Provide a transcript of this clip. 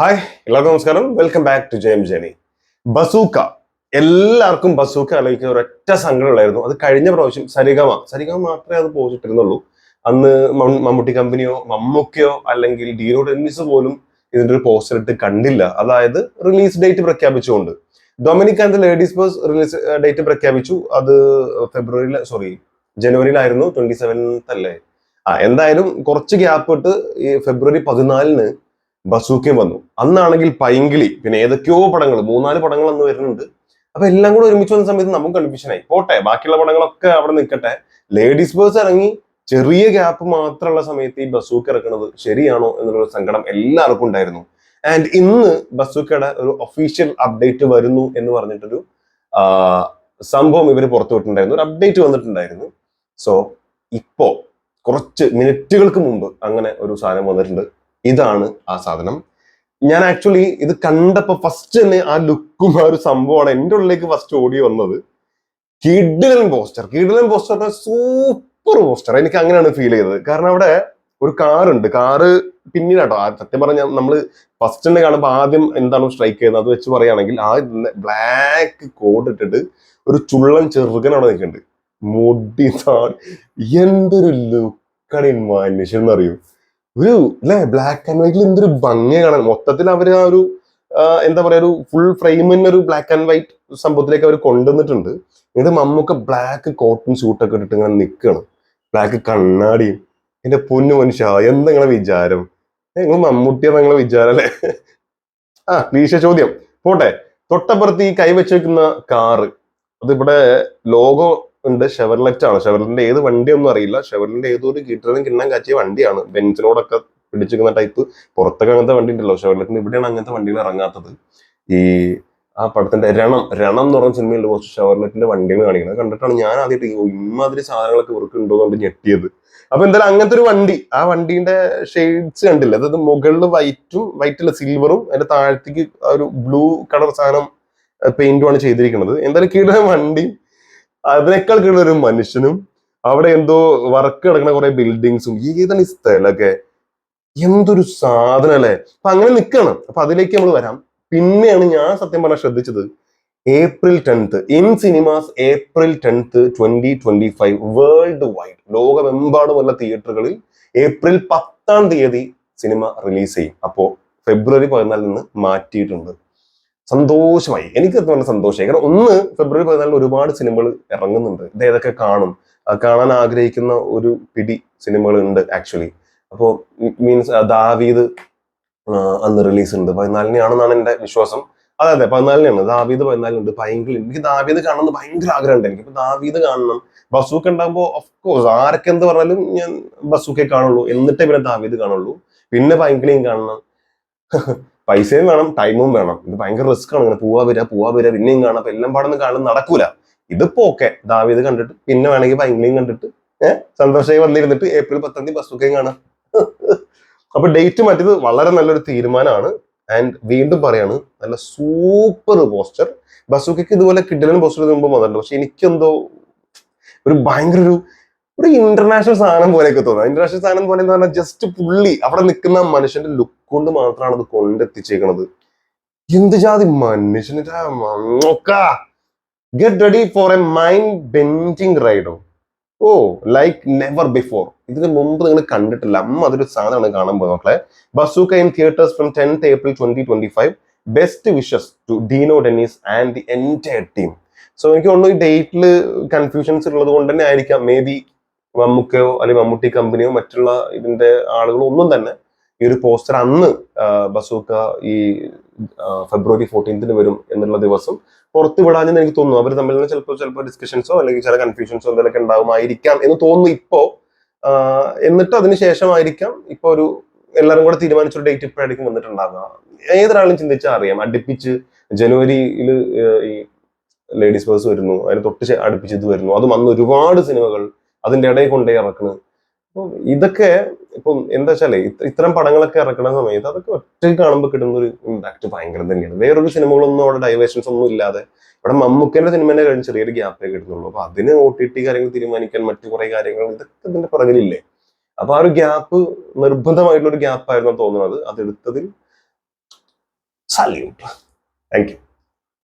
Hi എല്ലാവർക്കും നമസ്കാരം. Welcome back to Jaime journey. Bazooka, എല്ലാവർക്കും ബസൂക്ക ആലോചിക്കുന്ന ഒരൊറ്റ സങ്കടമുള്ളായിരുന്നു. അത് കഴിഞ്ഞ പ്രാവശ്യം സരിഗമ മാത്രമേ അത് പോസിട്ടിരുന്നുള്ളൂ. അന്ന് മമ്മൂട്ടി കമ്പനിയോ മമ്മൂക്കയോ അല്ലെങ്കിൽ ഡീറോ ഡെന്നിസ് പോലും ഇതിന്റെ ഒരു പോസ്റ്റർ ഇട്ട് കണ്ടില്ല. അതായത് റിലീസ് ഡേറ്റ് പ്രഖ്യാപിച്ചുകൊണ്ട് Dominic and ladies bus release date പ്രഖ്യാപിച്ചു. അത് ജനുവരിയിലായിരുന്നു. 27th അല്ലേ? എന്തായാലും കുറച്ച് ഗ്യാപ്പ് ഇട്ട് ഈ ഫെബ്രുവരി 14 ബസൂക്കയും വന്നു. അന്നാണെങ്കിൽ പൈങ്കിളി, പിന്നെ ഏതൊക്കെയോ പടങ്ങൾ, 3-4 പടങ്ങൾ അന്ന് വരുന്നുണ്ട്. അപ്പൊ എല്ലാം കൂടെ ഒരുമിച്ച് വന്ന സമയത്ത് നമുക്ക് കൺഫ്യൂഷനായി. പോട്ടെ, ബാക്കിയുള്ള പടങ്ങളൊക്കെ അവിടെ നിൽക്കട്ടെ. ലേഡീസ് ബേഴ്സ് ഇറങ്ങി ചെറിയ ഗ്യാപ്പ് മാത്രമുള്ള സമയത്ത് ഈ ബസൂക്ക ഇറക്കുന്നത് ശരിയാണോ എന്നുള്ള സങ്കടം എല്ലാവർക്കും ഉണ്ടായിരുന്നു. ആൻഡ് ഇന്ന് ബസൂക്കയുടെ ഒരു ഒഫീഷ്യൽ അപ്ഡേറ്റ് വരുന്നു എന്ന് പറഞ്ഞിട്ടൊരു സംഭവം ഇവർ പുറത്തുവിട്ടിട്ടുണ്ടായിരുന്നു. ഒരു അപ്ഡേറ്റ് വന്നിട്ടുണ്ടായിരുന്നു. സോ ഇപ്പോ കുറച്ച് മിനിറ്റുകൾക്ക് മുമ്പ് അങ്ങനെ ഒരു സാധനം വന്നിട്ടുണ്ട്. ഇതാണ് ആ സാധനം. ഞാൻ ആക്ച്വലി ഇത് കണ്ടപ്പോ ഫസ്റ്റ് തന്നെ ആ ലുക്കും ആ ഒരു സംഭവമാണ് എന്റെ ഉള്ളിലേക്ക് ഫസ്റ്റ് ഓടി വന്നത്. കിടിലൻ പോസ്റ്റർ, സൂപ്പർ പോസ്റ്റർ. എനിക്ക് അങ്ങനെയാണ് ഫീൽ ചെയ്തത്. കാരണം അവിടെ ഒരു കാറുണ്ട്. കാറ് പിന്നീടാട്ടോ, സത്യം പറഞ്ഞാൽ നമ്മള് ഫസ്റ്റ് തന്നെ കാണുമ്പോൾ ആദ്യം എന്താണ് സ്ട്രൈക്ക് ചെയ്യുന്നത് അത് വെച്ച് പറയുകയാണെങ്കിൽ ആ ബ്ലാക്ക് കോട്ട് ഇട്ടിട്ട് ഒരു ചുള്ളൻ ചെറുക്കൻ അവിടെ നിൽക്കുന്നുണ്ട്. മുടി എന്തൊരു ലുക്കാണ് ഈ മനുഷ്യൻ എന്നറിയൂ. ഒരു അല്ലെ, ബ്ലാക്ക് ആൻഡ് വൈറ്റിൽ എന്തൊരു ഭംഗി കാണാൻ. മൊത്തത്തിൽ അവര് ആ ഒരു എന്താ പറയാ, ഒരു ഫുൾ ഫ്രെയിമിന് ഒരു ബ്ലാക്ക് ആൻഡ് വൈറ്റ് സംഭവത്തിലേക്ക് അവർ കൊണ്ടുവന്നിട്ടുണ്ട്. ഇത് മമ്മൂക്ക ബ്ലാക്ക് കോട്ടൺ സൂട്ടൊക്കെ ഇട്ടിട്ട് ഇങ്ങനെ നിൽക്കണം, ബ്ലാക്ക് കണ്ണാടിയും. എന്റെ പൊന്നു മനുഷ്യ, എന്താ നിങ്ങളെ വിചാരം? നിങ്ങൾ മമ്മൂട്ടിയാണ് നിങ്ങളെ വിചാരം അല്ലെ? വീശ ചോദ്യം പോട്ടെ. തൊട്ടപ്പുറത്ത് ഈ കൈവച്ചേക്കുന്ന കാറ്, അതിവിടെ ലോഗോ ഉണ്ട്. ഷെവർലെറ്റ് ആണ്. ഷെവർലെറ്റിന്റെ ഏത് വണ്ടിയൊന്നും അറിയില്ല. ഷെവർലെറ്റിന്റെ ഏതൊരു കിട്ടണം കിണ്ണാൻ കാച്ചിയ വണ്ടിയാണ്. ബെൻസിനോടൊക്കെ പിടിച്ചിരിക്കുന്ന ടൈപ്പ്. പുറത്തൊക്കെ അങ്ങനത്തെ വണ്ടി ഉണ്ടല്ലോ. ഷെവർലെറ്റിന് ഇവിടെയാണ് അങ്ങനത്തെ വണ്ടികൾ ഇറങ്ങാത്തത്. ഈ ആ പടത്തിന്റെ രണം എന്ന് പറഞ്ഞ സിനിമയിൽ കുറച്ച് ഷെവർലെറ്റിന്റെ വണ്ടികൾ കാണിക്കുന്നത് കണ്ടിട്ടാണ് ഞാൻ ആദ്യമായിട്ട് ഇമാതിരി സാധനങ്ങളൊക്കെ ഇവർക്ക് ഉണ്ടോ എന്ന് ഞെട്ടിയത്. അപ്പൊ എന്തായാലും അങ്ങനത്തെ ഒരു വണ്ടി, ആ വണ്ടീന്റെ ഷെയ്ഡ്സ് കണ്ടില്ല. അതായത് മുകളിൽ വൈറ്റില് സിൽവറും അതിന്റെ താഴത്തേക്ക് ഒരു ബ്ലൂ കളർ സാധനം പെയിന്റുമാണ് ചെയ്തിരിക്കുന്നത്. എന്തായാലും കീഴ വണ്ടി, അതിനേക്കാൾ കീഴിൽ ഒരു മനുഷ്യനും, അവിടെ എന്തോ വർക്ക് കിടക്കുന്ന കുറെ ബിൽഡിങ്സും. ഏതാണ് ഈ സ്ഥലമൊക്കെ? എന്തൊരു സാധനം അല്ലെ? അപ്പൊ അങ്ങനെ നിൽക്കണം. അപ്പൊ അതിലേക്ക് നമ്മൾ വരാം. പിന്നെയാണ് ഞാൻ സത്യം പറഞ്ഞാൽ ശ്രദ്ധിച്ചത്, April 10th in cinemas, April 10th 2025 world wide, ലോകമെമ്പാടുമുള്ള തിയേറ്ററുകളിൽ April 10 സിനിമ റിലീസ് ചെയ്യും. അപ്പോ February 14 മാറ്റിയിട്ടുണ്ട്. സന്തോഷമായി, എനിക്ക് നല്ല സന്തോഷമായി. കാരണം February 14 ഒരുപാട് സിനിമകൾ ഇറങ്ങുന്നുണ്ട്. ഇത് ഏതൊക്കെ കാണാൻ ആഗ്രഹിക്കുന്ന ഒരു പിടി സിനിമകൾ ഉണ്ട് ആക്ച്വലി. അപ്പോ മീൻസ് ദാവീദ് അന്ന് റിലീസ് ഉണ്ട്. 14 എന്റെ വിശ്വാസം. അതെ 14 ദാവീദ് 14 പൈങ്കിളി. എനിക്ക് ദാവീദ് കാണണമെന്ന് ഭയങ്കര ആഗ്രഹമുണ്ട്. എനിക്ക് ഇപ്പൊ ദാവീദ് കാണണം. ബസൂക്ക ഉണ്ടാകുമ്പോ ഓഫ്കോഴ്സ് ആരൊക്കെ എന്ത് പറഞ്ഞാലും ഞാൻ ബസൂക്കെ കാണുള്ളൂ. എന്നിട്ടേ പിന്നെ ദാവീദ് കാണുള്ളൂ. പിന്നെ പൈങ്കിളിയും കാണണം. പൈസയും വേണം, ടൈമും വേണം. ഇത് ഭയങ്കര റിസ്ക് ആണ്. ഇങ്ങനെ പോവാ വരിക പിന്നെയും കാണാം. അപ്പൊ എല്ലാം പാടൊന്നും കാണാൻ നടക്കൂല. ഇതിപ്പോ ഓക്കെ, ദാവീദ് കണ്ടിട്ട് പിന്നെ വേണമെങ്കിൽ പൈങ്കിളിയും കണ്ടിട്ട് സന്തോഷമായി വന്നിരുന്നിട്ട് April 10 ബസൂക്കയും കാണാം. അപ്പൊ ഡേറ്റ് മാറ്റിയത് വളരെ നല്ലൊരു തീരുമാനമാണ്. ആൻഡ് വീണ്ടും പറയാണ്, നല്ല സൂപ്പർ പോസ്റ്റർ. ബസൂക്കയ്ക്ക് ഇതുപോലെ കിഡിലൻ പോസ്റ്റർ മുമ്പ് വന്നിട്ടുണ്ട്. പക്ഷെ എനിക്കെന്തോ ഒരു ഭയങ്കര ഒരു ഇന്റർനാഷണൽ സാധനം പോലെയൊക്കെ തോന്നുന്നത്. ഇന്റർനാഷണൽ സാധനം പോലെ എന്ന് പറഞ്ഞാൽ ജസ്റ്റ് പുള്ളി അവിടെ നിൽക്കുന്ന മനുഷ്യന്റെ ലുക്ക് കൊണ്ട് മാത്രമാണ് അത് കൊണ്ടെത്തിച്ചേക്കണത്. എന്ത് ജാതി മനുഷ്യന്! Get ready for a mind bending റൈഡോ. Oh, like never before. ഇതിന് മുമ്പ് നിങ്ങൾ കണ്ടിട്ടില്ല. അതൊരു സാധനമാണ് കാണാൻ പോകുന്നത് മക്കളെ. Bazooka in theatres from 10th April 2025. Best wishes to Dino Dennis and the entire team. So എനിക്ക് തോന്നുന്നു ഈ ഡേറ്റിൽ കൺഫ്യൂഷൻസ് ഉള്ളത് കൊണ്ട് തന്നെ ആയിരിക്കാം മേ ബി മമ്മൂക്കയോ അല്ലെങ്കിൽ മമ്മൂട്ടി കമ്പനിയോ മറ്റുള്ള ഇതിന്റെ ആളുകളോ ഒന്നും തന്നെ ഈ ഒരു പോസ്റ്റർ അന്ന് ബസൂക്ക ഈ February 14 വരും എന്നുള്ള ദിവസം പുറത്ത് വിടാഞ്ഞെന്ന് എനിക്ക് തോന്നുന്നു. അവർ തമ്മിൽ ചിലപ്പോൾ ഡിസ്കഷൻസോ അല്ലെങ്കിൽ ചില കൺഫ്യൂഷൻസോ എന്തെങ്കിലുമൊക്കെ ഉണ്ടാവുമായിരിക്കാം എന്ന് തോന്നുന്നു ഇപ്പോ. എന്നിട്ട് അതിനുശേഷമായിരിക്കാം ഇപ്പൊ ഒരു എല്ലാവരും കൂടെ തീരുമാനിച്ചൊരു ഡേറ്റ് ഇപ്പോഴായിരിക്കും വന്നിട്ടുണ്ടാവുക. ഏതൊരാളും ചിന്തിച്ചാൽ അറിയാം. അടുപ്പിച്ച് ജനുവരിയിൽ ഈ ലേഡീസ് ബേഴ്സ് വരുന്നു, അതിന് തൊട്ട് അടുപ്പിച്ച് ഇത് വരുന്നു. അതും അന്ന് ഒരുപാട് സിനിമകൾ അതിന്റെ ഇടയിൽ കൊണ്ടേ ഇറക്കുന്നത്. അപ്പം ഇതൊക്കെ ഇപ്പം എന്താ വെച്ചാലേ, ഇത്തരം പടങ്ങളൊക്കെ ഇറക്കുന്ന സമയത്ത് അതൊക്കെ ഒറ്റയ്ക്ക് കാണുമ്പോൾ കിട്ടുന്ന ഒരു ഇമ്പാക്ട് ഭയങ്കര തന്നെയാണ്. വേറൊരു സിനിമകളൊന്നും അവിടെ ഡൈവേഷൻസ് ഒന്നും ഇല്ലാതെ ഇവിടെ മമ്മൂക്കന്റെ സിനിമേനെ കഴിഞ്ഞ് ചെറിയൊരു ഗ്യാപ്പേ കിട്ടുന്നുള്ളൂ. അപ്പൊ അതിന് OTT കാര്യങ്ങൾ തീരുമാനിക്കാൻ മറ്റു കുറെ കാര്യങ്ങൾ ഇതൊക്കെ ഇതിന്റെ പുറകിലില്ലേ. അപ്പൊ ആ ഒരു ഗ്യാപ്പ് നിർബന്ധമായിട്ടുള്ള ഒരു ഗ്യാപ്പായിരുന്നു തോന്നുന്നത്. അതെടുത്തതിൽ സല്യൂട്ട്. Thank you.